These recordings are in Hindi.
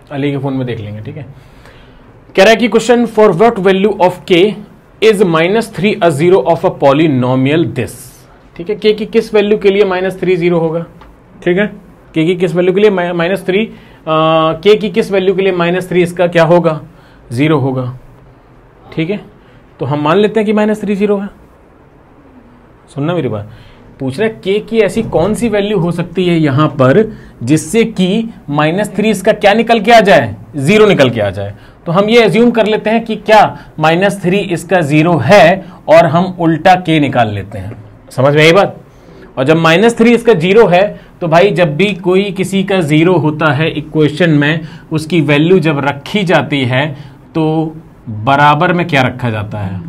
अली के फोन में देख लेंगे, ठीक है। कह रहा है कि question for what value of k is -3 a zero of a polynomial this, ठीक है। के की किस वैल्यू के लिए -3 जीरो होगा, ठीक है। के की किस वैल्यू के लिए -3, के की किस वैल्यू के लिए -3 इसका क्या होगा, जीरो होगा, ठीक है। तो हम मान लेते हैं कि -3 जीरो है। सुनना मेरी बात, पूछ रहा है के की ऐसी कौन सी वैल्यू हो सकती है यहां पर जिससे कि -3 इसका क्या निकल के आ जाए, जीरो निकल के आ जाए। तो हम ये एज्यूम कर लेते हैं कि क्या -3 इसका जीरो है और हम उल्टा के निकाल लेते हैं। समझ में आई बात। और जब -3 इसका जीरो है तो भाई जब भी कोई किसी का जीरो होता है इक्वेशन में, उसकी वैल्यू जब रखी जाती है तो बराबर में क्या रखा जाता है,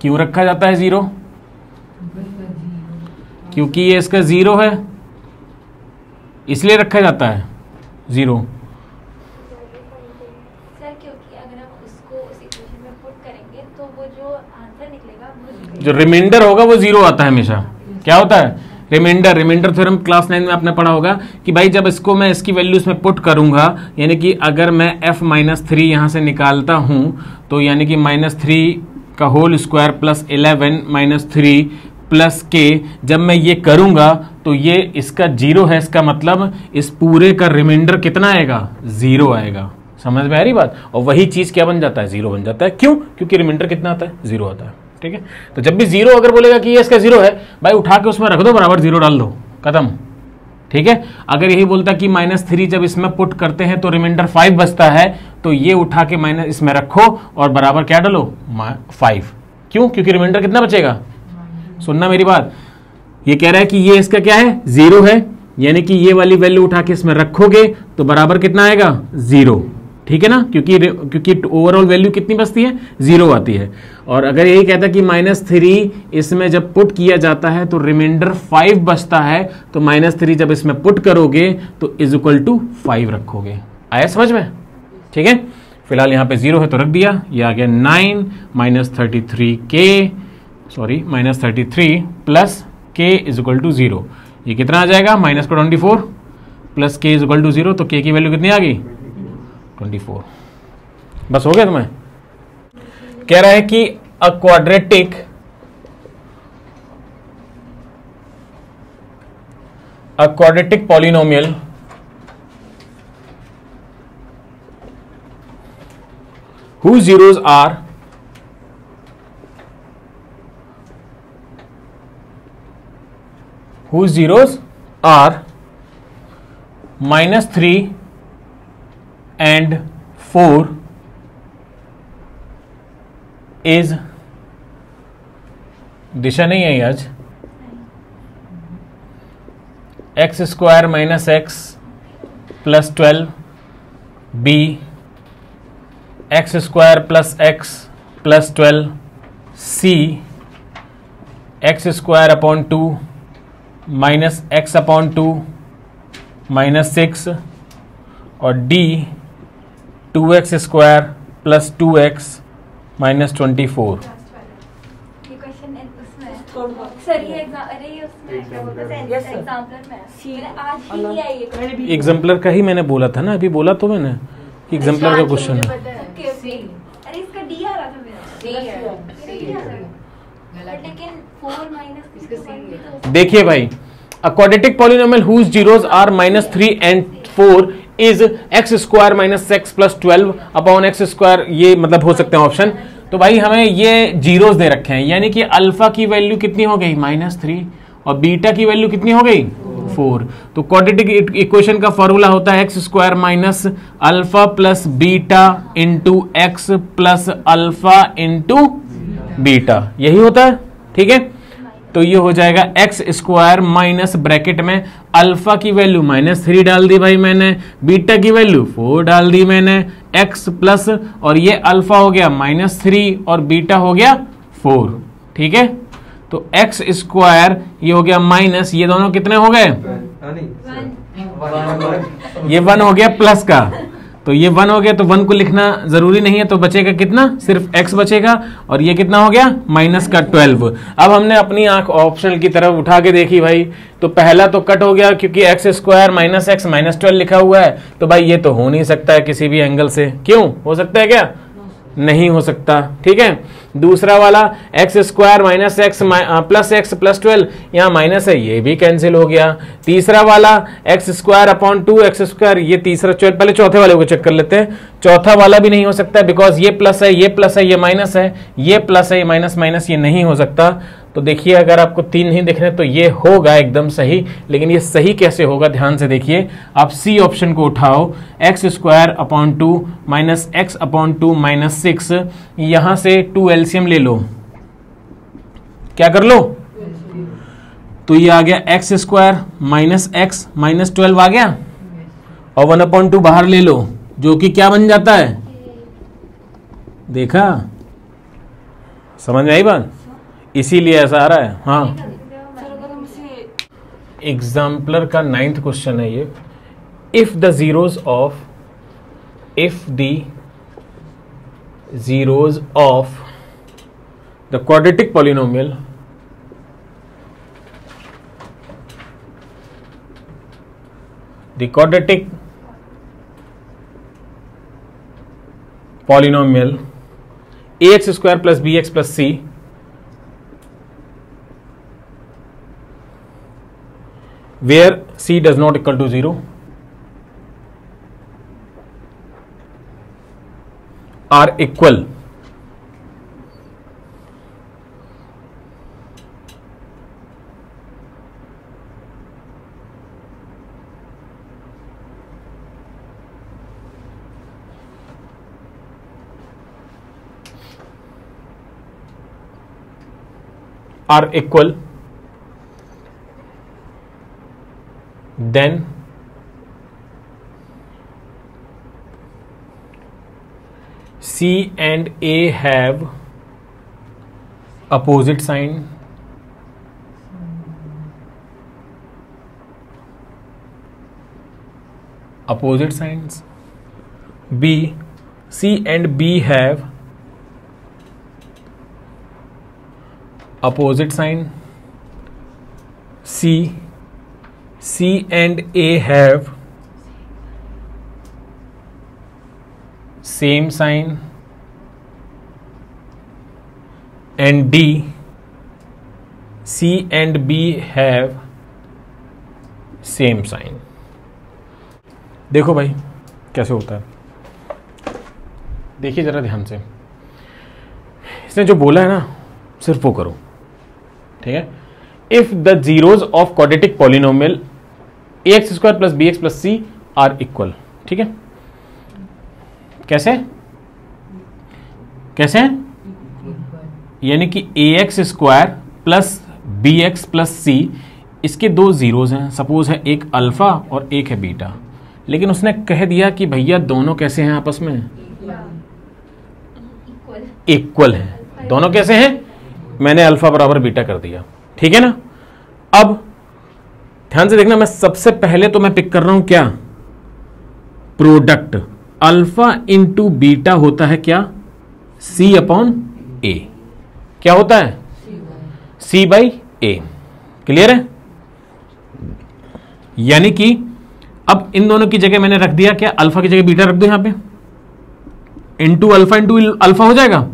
क्यों रखा जाता है जीरो, क्योंकि ये इसका जीरो है इसलिए रखा जाता है जीरो। सर क्योंकि अगर हम उसको उस इक्वेशन में पुट करेंगे तो वो जो आंसर निकलेगा वो जो रिमाइंडर होगा वो जीरो आता है हमेशा। क्या होता है, रिमाइंडर थ्योरम क्लास 9 में आपने पढ़ा होगा कि भाई जब इसको मैं इसकी वैल्यू इसमें पुट करूंगा, यानी कि अगर मैं f-3 यहां से निकालता हूं तो यानी कि -3 का होल स्क्वायर प्लस 11 -3 प्लस के, जब मैं ये करूंगा तो ये इसका जीरो है, इसका मतलब इस पूरे का रिमाइंडर कितना आएगा, जीरो आएगा। समझ में आ रही बात। और वही चीज क्या बन जाता है, जीरो बन जाता है। क्यों, क्योंकि रिमाइंडर कितना आता है, जीरो आता है, ठीक है। तो जब भी जीरो अगर बोलेगा कि ये इसका जीरो है, भाई उठा के उसमें रख दो, बराबर जीरो डाल दो, खत्म, ठीक है। अगर यही बोलता कि -3 जब इसमें पुट करते हैं तो रिमाइंडर 5 बचता है, तो ये उठा के माइनस इसमें रखो और बराबर क्या डालो, 5। क्यों, क्योंकि रिमाइंडर कितना बचेगा। सुनना मेरी बात, ये कह रहा है कि ये इसका क्या है, जीरो है, यानी कि ये वाली वैल्यू उठा के इसमें रखोगे तो बराबर कितना आएगा, जीरो, ठीक है ना। क्योंकि ओवरऑल वैल्यू कितनी बचती है, जीरो आती है। और अगर यही कहता कि -3 इसमें जब पुट किया जाता है तो रिमाइंडर 5 बचता है, तो -3 जब इसमें पुट करोगे तो इज इक्वल टू 5 रखोगे। आया समझ में, ठीक है। फिलहाल यहाँ पे जीरो है तो रख दिया, ये आ गया 9 -33 प्लस के इज इक्वल टू 0। ये कितना आ जाएगा, -24 प्लस के इज इक्वल टू 0, तो के की वैल्यू कितनी आ गई, 24। बस हो गया तुम्हें। कह रहा है कि a quadratic polynomial whose zeros are -3 and 4 is, दिशा नहीं है आज, x² - x plus 12 b x² + x plus 12 c x² - x/2 -6 और d 2x² + 2x -24। ये क्वेश्चन उसमें सर, ये अरे ये उसमें क्या बोलते हैं, एग्जाम्पलर में मैंने आज ही लिया ये एग्जाम्पलर का ही मैंने बोला था ना, अभी बोला तो मैंने कि एग्जाम्पलर का क्वेश्चन है। अरे इसका डी आ रहा था मेरा, लेकिन 4 - देखिए भाई, a quadratic polynomial whose zeros are -3 and 4 is x² - x plus 12 upon x², ये मतलब हो सकते हैं ऑप्शन। तो भाई हमें ये जीरोस दे रखे हैं, यानी कि अल्फा की वैल्यू कितनी हो गई, -3, और बीटा की वैल्यू कितनी हो गई, 4। तो क्वाड्रेटिक इक्वेशन का फॉर्मूला होता है x² - alpha plus beta into X plus alpha into beta, यही होता है, ठीक है। तो ये हो जाएगा x² माइनस ब्रैकेट में अल्फा की वैल्यू -3 डाल दी भाई मैंने, बीटा की वैल्यू 4 डाल दी मैंने, x प्लस, और ये अल्फा हो गया -3 और बीटा हो गया 4, ठीक है। तो x² ये हो गया माइनस, ये दोनों कितने हो गए, ये 1 हो गया प्लस का, तो ये 1 हो गया, तो 1 को लिखना जरूरी नहीं है, तो बचेगा कितना, सिर्फ x बचेगा, और ये कितना हो गया, माइनस का 12। अब हमने अपनी आंख ऑप्शनल की तरफ उठा के देखी भाई, तो पहला तो कट हो गया क्योंकि x square minus x minus 12 लिखा हुआ है, तो भाई ये तो हो नहीं सकता है किसी भी एंगल से। क्यों, हो सकता है क्या, नहीं हो सकता। ठीक है, दूसरा वाला x square minus x plus x plus 12, यहाँ माइनस है, ये भी कैंसिल हो गया। तीसरा वाला x square upon 2 x square, ये तीसरा, पहले चौथे वाले को चेक कर लेते हैं। चौथा वाला भी नहीं हो सकता बिकॉज ये प्लस है, ये प्लस है, ये माइनस है, ये प्लस है, ये माइनस माइनस, ये नहीं हो सकता। तो देखिए अगर आपको 3 नहीं दिख रहे तो ये होगा एकदम सही, लेकिन ये सही कैसे होगा, ध्यान से देखिए। आप सी ऑप्शन को उठाओ, x square upon 2 minus x upon 2 minus 6, यहां से 2 एलसीएम ले लो, क्या कर लो, तो ये आ गया x square minus x minus 12 आ गया, और 1/2 बाहर ले लो, जो कि क्या बन जाता है, देखा, समझ में आई बात, इसीलिए ऐसा आ रहा है। हाँ, एग्जाम्पलर का 9th क्वेश्चन है ये। If the zeros of the quadratic polynomial ax square plus bx plus c where c does not equal to 0 are equal then C and A have opposite sign, opposite signs. B, C and B have opposite sign. C and A have same sign, and D, C and B have same sign. देखो भाई कैसे होता है, देखिए जरा ध्यान से, इसने जो बोला है ना सिर्फ वो करो, ठीक है। If the zeros of quadratic polynomial ax square plus bx plus c are equal, ठीक है, कैसे कैसे, यानी कि ax square plus bx plus c, इसके दो जीरोज हैं, सपोज है एक अल्फा और एक है बीटा, लेकिन उसने कह दिया कि भैया दोनों कैसे हैं आपस में, इक्वल हैं, दोनों कैसे हैं, मैंने अल्फा बराबर बीटा कर दिया, ठीक है ना। अब ध्यान से देखना, मैं सबसे पहले तो मैं पिक कर रहा हूं क्या, प्रोडक्ट अल्फा इंटू बीटा होता है क्या, सी अपॉन ए, क्या होता है, सी बाई ए, क्लियर है। यानी कि अब इन दोनों की जगह मैंने रख दिया क्या, अल्फा की जगह बीटा रख दो, यहां पे इंटू अल्फा हो जाएगा,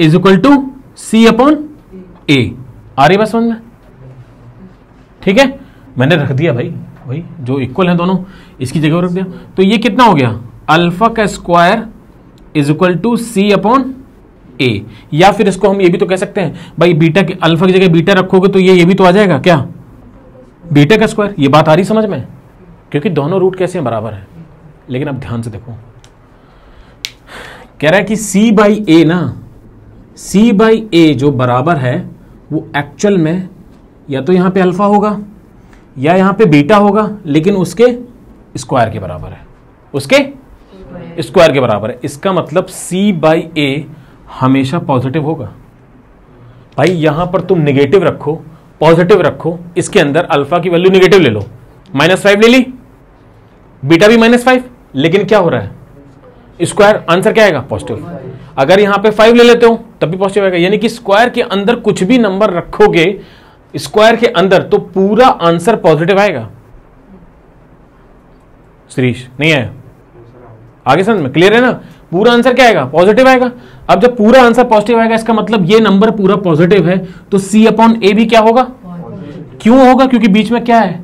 is equal to c upon a, आ रही बात समझ में, ठीक है, मैंने रख दिया भाई, वही जो इक्वल है दोनों, इसकी जगह रख दिया, तो ये कितना हो गया, अल्फा का square is equal to c upon a, या फिर इसको हम ये भी तो कह सकते हैं भाई, बीटा के अल्फा की जगह बीटा रखोगे तो ये भी तो आ जाएगा क्या, बीटा का स्क्वायर। ये बात आ रही समझ में, क्योंकि दोनों रूट कैसे हैं, बराबर है। लेकिन अब ध्यान से देखो, कह रहा है कि सी बाई ए ना, सी बाई ए जो बराबर है वो एक्चुअल में या तो यहां पे अल्फा होगा या यहां पे बीटा होगा, लेकिन उसके स्क्वायर के बराबर है, उसके स्क्वायर के बराबर है। इसका मतलब सी बाई ए हमेशा पॉजिटिव होगा। भाई यहां पर तुम नेगेटिव रखो, पॉजिटिव रखो, इसके अंदर अल्फा की वैल्यू नेगेटिव ले लो, -5 ले ली, बीटा भी -5, लेकिन क्या हो रहा है, स्क्वायर, आंसर क्या आएगा? पॉजिटिव। अगर यहां पे 5 ले लेते हो तब भी पॉजिटिव आएगा, यानी कि स्क्वायर के अंदर कुछ भी नंबर रखोगे स्क्वायर के अंदर तो पूरा आंसर पॉजिटिव आएगा। श्रीश नहीं है? आगे समझ में क्लियर है ना? पूरा आंसर क्या आएगा? पॉजिटिव आएगा। अब जब पूरा आंसर पॉजिटिव आएगा इसका मतलब ये नंबर पूरा पॉजिटिव है, तो C/A भी क्या होगा? क्यों होगा? क्योंकि बीच में क्या है?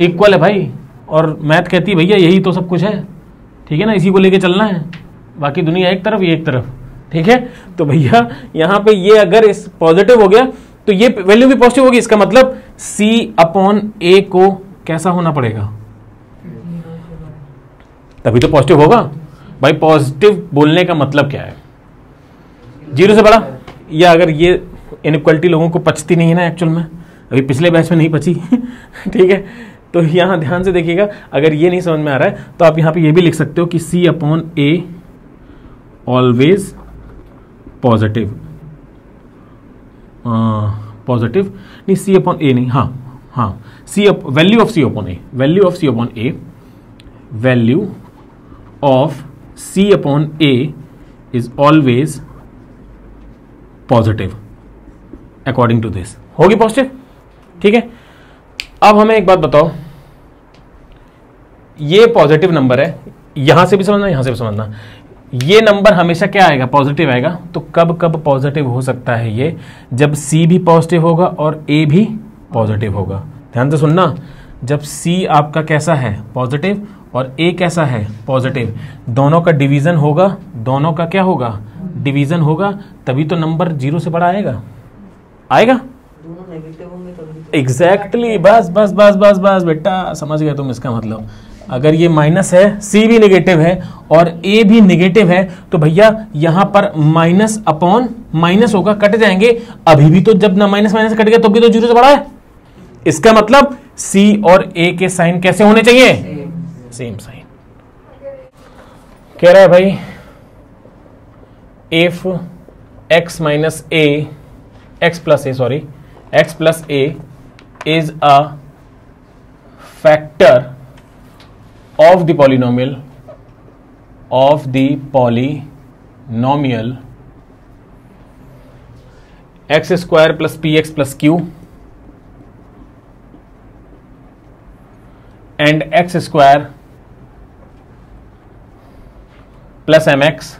इक्वल है भाई। और मैथ कहती है भैया यही तो सब कुछ है, ठीक है ना, इसी को लेके चलना है, बाकी दुनिया एक तरफ ये एक तरफ, ठीक है। तो भैया यहाँ पे ये अगर इस पॉजिटिव हो गया तो ये वैल्यू भी पॉजिटिव होगी, इसका मतलब C/A को कैसा होना पड़ेगा? तभी तो पॉजिटिव होगा भाई। पॉजिटिव बोलने का मतलब क्या है? 0 से बड़ा, या अगर ये इनइक्वालिटी लोगों को पचती नहीं है ना एक्चुअल में, अभी पिछले बैच में नहीं पची ठीक है, तो यहां ध्यान से देखिएगा। अगर ये नहीं समझ में आ रहा है तो आप यहां पे ये भी लिख सकते हो कि C/A ऑलवेज पॉजिटिव, पॉजिटिव नहीं, C/A नहीं, हाँ value of C/A, value of C/A, value of C/A is always positive according to this, होगी पॉजिटिव, ठीक है। अब हमें एक बात बताओ, ये पॉजिटिव नंबर है, यहां से भी समझना यहां से भी समझना, ये नंबर हमेशा क्या आएगा? पॉजिटिव आएगा। तो कब कब पॉजिटिव हो सकता है ये? जब C भी पॉजिटिव होगा और A भी पॉजिटिव होगा। ध्यान से सुनना, जब C आपका कैसा है? पॉजिटिव, और A कैसा है? पॉजिटिव, दोनों का डिवीजन होगा, दोनों का क्या होगा? डिवीजन होगा, तभी तो नंबर 0 से बड़ा आएगा, आएगा। एग्जैक्टली, बस बस बस बस बस बेटा, समझ गए तुम इसका मतलब। अगर ये माइनस है, C भी नेगेटिव है और A भी नेगेटिव है, तो भैया यहां पर माइनस अपॉन माइनस होगा, कट जाएंगे। अभी भी तो जब ना माइनस माइनस कट गया तो भी तो 0 से बड़ा है। इसका मतलब C और A के साइन कैसे होने चाहिए? Same sign. कह रहा है भाई if x minus a, x plus a, sorry, x plus a is a factor of the polynomial x square plus px plus q and x square plus mx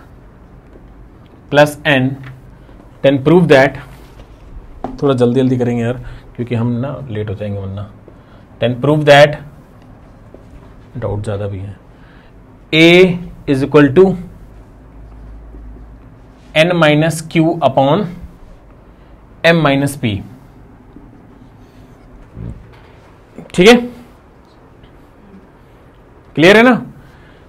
plus n, then prove that, थोड़ा जल्दी जल्दी करेंगे यार क्योंकि हम ना लेट हो जाएंगे वरना। then prove that, डाउट ज़्यादा भी है, a is equal to n minus q upon m minus p, ठीक है, क्लियर है ना।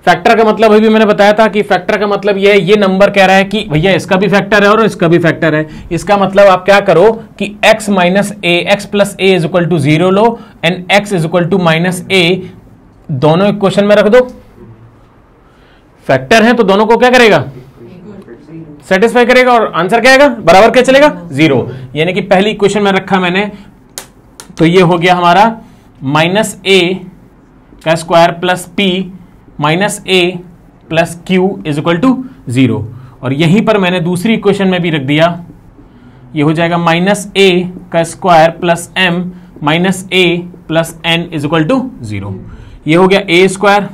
फैक्टर का मतलब अभी भी मैंने बताया था कि फैक्टर का मतलब ये है, ये नंबर कह रहा है कि भैया इसका भी फैक्टर है और इसका भी फैक्टर है। इसका मतलब आप क्या करो कि x minus a, x plus a is equal to 0 लो and x is equal to minus a, दोनों इक्वेशन में रख दो। फैक्टर है तो दोनों को क्या करेगा? सेटिस्फाई करेगा, और आंसर क्या आएगा? बराबर क्या चलेगा? 0। यानी कि पहली इक्वेशन में रखा मैंने, तो ये हो गया हमारा माइनस ए का square plus P minus A plus Q is equal to 0, और यहीं पर मैंने दूसरी इक्वेशन में भी रख दिया, ये हो जाएगा माइनस ए का square plus M minus A plus N is equal to 0। ये हो गया ए स्क्वायर,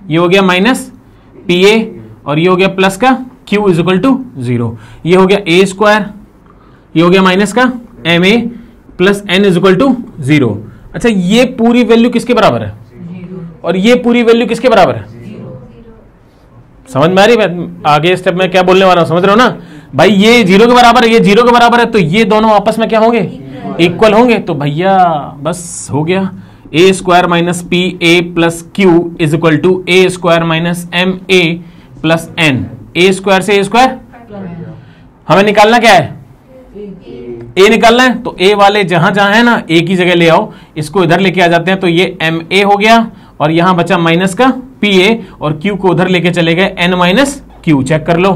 ये हो गया माइनस पी ए, और ये हो गया प्लस का क्यू इज इक्वल टू 0। ये हो गया ए स्क्वायर, ये हो गया माइनस का M A plus N is equal to 0। अच्छा, ये पूरी वैल्यू किसके बराबर है? और ये पूरी वैल्यू किसके बराबर है? समझ में आ रही है? आगे स्टेप में क्या बोलने वाला हूं, समझ रहे हो ना भाई? ये 0 के बराबर है, ये 0 के बराबर है, तो ये दोनों आपस में क्या होंगे? इक्वल होंगे। तो भैया बस हो गया, a square minus p a plus Q is equal to a square minus m A plus n. A square से ए स्क्वायर हमें निकालना क्या है? ए निकालना है, तो ए वाले जहां जहां है ना ए की जगह ले आओ, इसको इधर लेके आ जाते हैं, तो ये एम ए हो गया, और यहां बचा माइनस का पी ए, और क्यू को उधर लेके चले गए एन माइनस क्यू। चेक कर लो,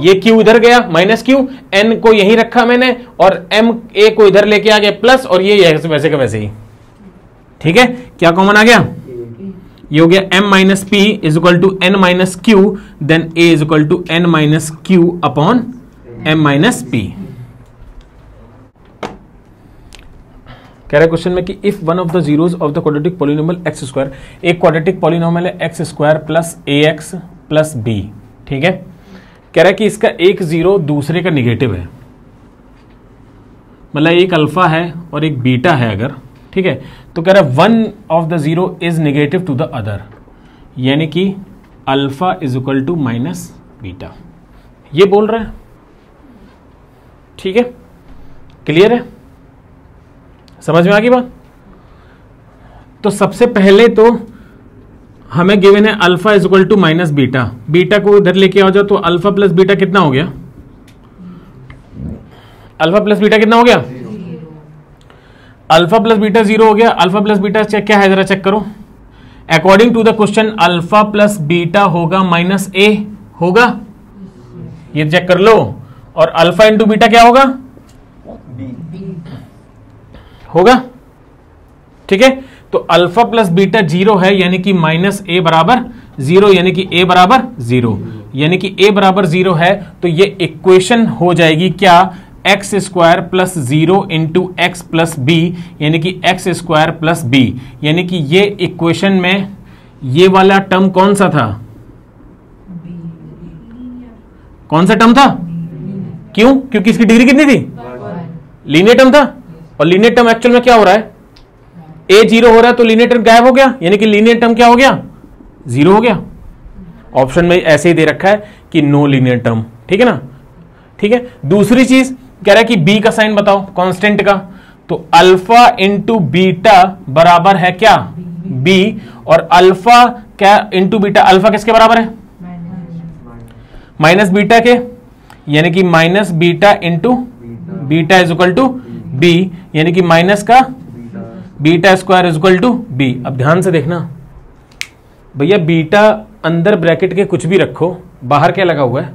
ये क्यू इधर गया माइनस क्यू, एन को यहीं रखा मैंने, और एम ए को इधर लेके आ गया प्लस, और ये वैसे का वैसे ही, ठीक है। क्या कॉमन आ गया? ये हो गया m minus P is equal to n minus Q, then a is equal to n minus Q upon m minus P. कह रहा है क्वेश्चन में कि if one of the zeros of the quadratic polynomial X square, एक क्वाड्रेटिक पॉलिनोमियल है X square plus A X plus B, ठीक है। कह रहा है कि इसका एक जीरो दूसरे का निगेटिव है, मतलब एक अल्फा है और एक बीटा है अगर, ठीक है, तो कह रहा है one of the zero is negative to the other, यानी कि alpha is equal to minus beta, ये बोल रहा है, ठीक है, क्लियर है, समझ में आ गई बात। तो सबसे पहले तो हमें गिवन है alpha is equal to minus beta, beta को इधर लेके आ जाओ तो अल्फा प्लस बीटा कितना हो गया, अल्फा प्लस बीटा कितना हो गया, अल्फा प्लस बीटा 0 हो गया। अल्फा प्लस बीटा चेक क्या है जरा चेक करो, according to the question alpha plus beta होगा माइनस ए होगा, ये चेक कर लो, और अल्फा इंटू बीटा क्या होगा, होगा, ठीक है। तो अल्फा प्लस बीटा 0 है, यानी कि माइनस ए बराबर 0, यानी कि ए बराबर 0, यानी कि ए बराबर 0 है, तो ये इक्वेशन हो जाएगी क्या, X square plus 0 into X plus B, यानी कि एक्स स्क्वायर प्लस बी, यानी कि ये इक्वेशन में ये वाला टर्म कौन सा था, कौन सा टर्म था, क्यों, क्योंकि इसकी डिग्री कितनी थी, लीनियर टर्म था, और लीनियर टर्म एक्चुअल में क्या हो रहा है, ए 0 हो रहा है तो लीनियर टर्म गायब हो गया, यानी कि लीनियर टर्म क्या हो गया, 0 हो गया। ऑप्शन में ऐसे ही दे रखा है कि नो लीनियर टर्म, ठीक है ना, ठीक है। दूसरी चीज कह रहा है कि बी का साइन बताओ कांस्टेंट का, तो अल्फा इंटू बीटा बराबर है क्या, बी, और अल्फा क्या इंटू बीटा, अल्फा किसके बराबर है, माइनस बीटा के, यानी कि minus beta into beta is equal to B, यानी कि माइनस का beta square is equal to B. अब ध्यान से देखना भैया, बीटा अंदर ब्रैकेट के कुछ भी रखो, बाहर क्या लगा हुआ है,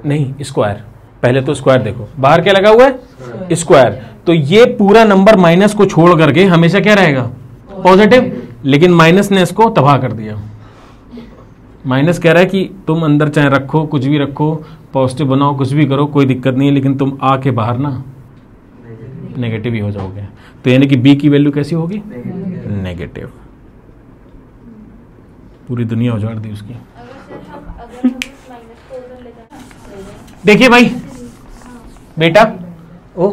नहीं स्क्वायर, पहले तो स्क्वायर देखो, बाहर क्या लगा हुआ है, स्क्वायर, तो ये पूरा नंबर माइनस को छोड़ करके हमेशा क्या रहेगा, पॉजिटिव, लेकिन माइनस ने इसको तबाह कर दिया। माइनस कह रहा है कि तुम अंदर चाहे रखो, कुछ भी रखो, पॉजिटिव बनाओ, कुछ भी करो, कोई दिक्कत नहीं है, लेकिन तुम आके बाहर ना नेगेटिव ही हो जाओगे। तो यानी कि बी की वैल्यू कैसी होगी, नेगेटिव, पूरी दुनिया उजाड़ दी उसकी। देखिए भाई बेटा, ओ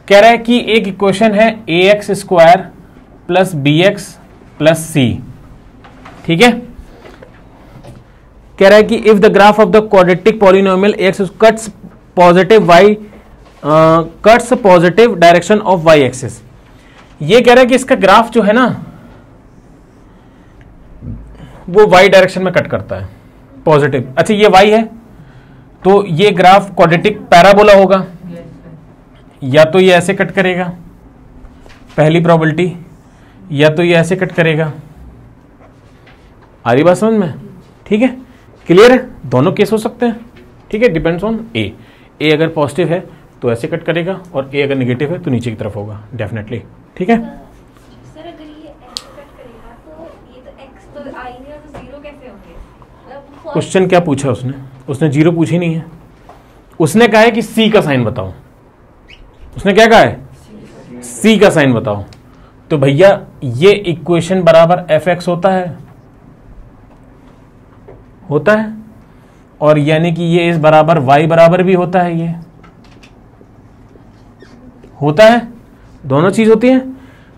कह रहा है कि एक इक्वेशन है a x square plus b x plus c, ठीक है। कह रहा है कि if the graph of the quadratic polynomial x cuts positive y, cuts positive direction of y axis, ये कह रहा है कि इसका ग्राफ जो है ना वो वाई डायरेक्शन में कट करता है, पॉजिटिव। अच्छा ये वाई है तो ये ग्राफ क्वाड्रेटिक पैराबोला होगा, या तो ये ऐसे कट करेगा, पहली प्रोबेबिलिटी, या तो ये ऐसे कट करेगा। आ रही बात समझ में, ठीक है, क्लियर है, दोनों केस हो सकते हैं, ठीक है, डिपेंड्स ऑन ए। ए अगर पॉजिटिव है तो ऐसे कट करेगा, और ए अगर नेगेटिव है तो नीचे की तरफ होगा डेफिनेटली, ठीक है। सर अगर ये ऐसे कट करेगा तो ये तो x तो आएंगे और तो 0 कैसे होंगे, क्वेश्चन क्या पूछा उसने 0 पूछी नहीं है, उसने कहा है कि सी का साइन बताओ, उसने क्या कहा है, सी का साइन बताओ। तो भैया ये इक्वेशन बराबर एफ एक्स होता है, और यानी कि ये इस बराबर वाई बराबर भी होता है, ये होता है, दोनों चीज होती है।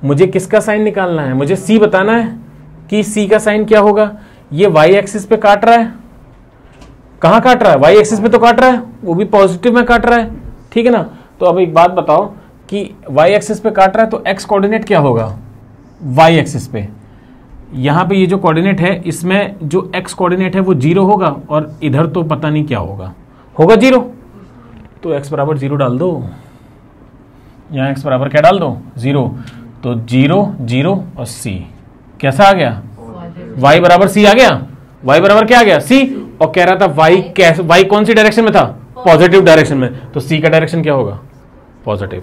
मुझे किसका साइन निकालना है, मुझे सी बताना है कि सी का साइन क्या होगा। ये वाई एक्सिस पे काट रहा है, कहां काट रहा है, वाई एक्सिस पे तो काट रहा है, वो भी पॉजिटिव में काट रहा है, ठीक है ना। तो अब एक बात बताओ कि वाई एक्सिस पे काट रहा है तो एक्स कोऑर्डिनेट क्या होगा, वाई एक्सिस पे, यहां पे ये जो कोऑर्डिनेट है इसमें जो एक्स कोऑर्डिनेट है वो 0 होगा, और इधर तो पता नहीं क्या होगा 0, तो एक्स बराबर 0 डाल दो, यहाँ एक्स बराबर क्या डाल दो, 0, तो 0 0 और सी कैसा आ गया, वाई बराबर सी आ गया, वाई बराबर क्या आ गया, सी। और कह रहा था वाई कौन सी डायरेक्शन में था, पॉजिटिव डायरेक्शन में, तो सी का डायरेक्शन क्या होगा, पॉजिटिव।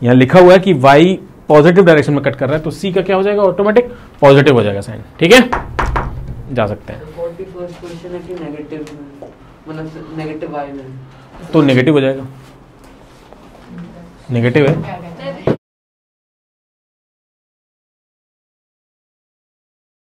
यहां लिखा हुआ है कि वाई पॉजिटिव डायरेक्शन में कट कर रहा है, तो सी का क्या हो जाएगा, ऑटोमेटिक पॉजिटिव हो जाएगा साइन। ठीक है, जा सकते हैं। 41st क्वेश्चन है कि नेगेटिव मतलब नेगेटिव y में, तो नेगेटिव हो जाएगा, नेगेटिव है।